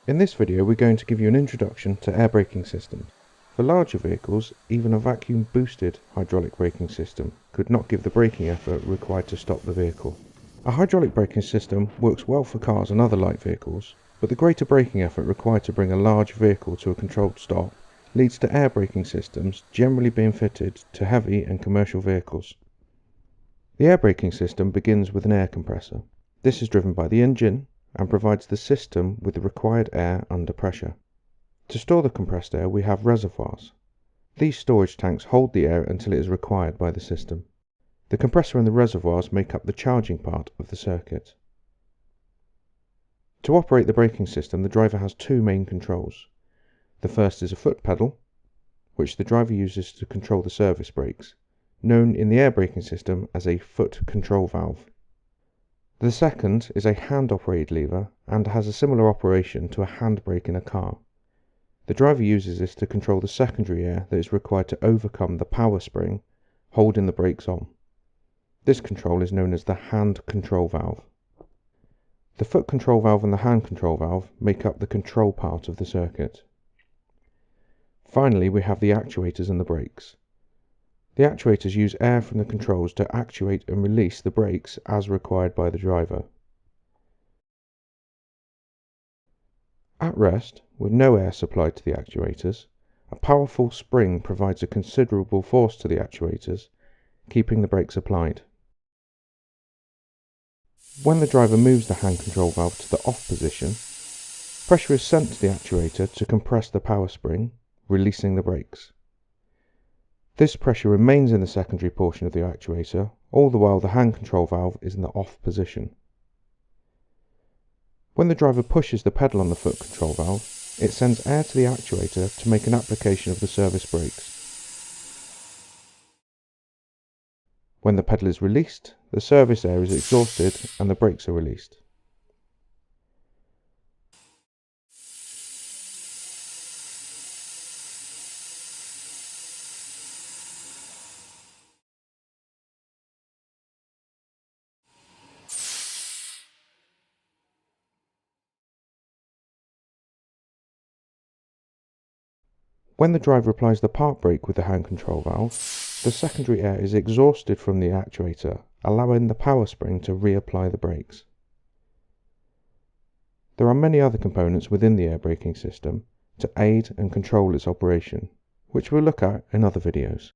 In this video we're going to give you an introduction to air braking systems. For larger vehicles, even a vacuum boosted hydraulic braking system could not give the braking effort required to stop the vehicle. A hydraulic braking system works well for cars and other light vehicles, but the greater braking effort required to bring a large vehicle to a controlled stop leads to air braking systems generally being fitted to heavy and commercial vehicles. The air braking system begins with an air compressor. This is driven by the engine and provides the system with the required air under pressure. To store the compressed air we have reservoirs. These storage tanks hold the air until it is required by the system. The compressor and the reservoirs make up the charging part of the circuit. To operate the braking system, the driver has two main controls. The first is a foot pedal, which the driver uses to control the service brakes, known in the air braking system as a foot control valve. The second is a hand-operated lever and has a similar operation to a handbrake in a car. The driver uses this to control the secondary air that is required to overcome the power spring holding the brakes on. This control is known as the hand control valve. The foot control valve and the hand control valve make up the control part of the circuit. Finally, we have the actuators and the brakes. The actuators use air from the controls to actuate and release the brakes as required by the driver. At rest, with no air supplied to the actuators, a powerful spring provides a considerable force to the actuators, keeping the brakes applied. When the driver moves the hand control valve to the off position, pressure is sent to the actuator to compress the power spring, releasing the brakes. This pressure remains in the secondary portion of the actuator, all the while the hand control valve is in the off position. When the driver pushes the pedal on the foot control valve, it sends air to the actuator to make an application of the service brakes. When the pedal is released, the service air is exhausted and the brakes are released. When the driver applies the park brake with the hand control valve, the secondary air is exhausted from the actuator, allowing the power spring to reapply the brakes. There are many other components within the air braking system to aid and control its operation, which we'll look at in other videos.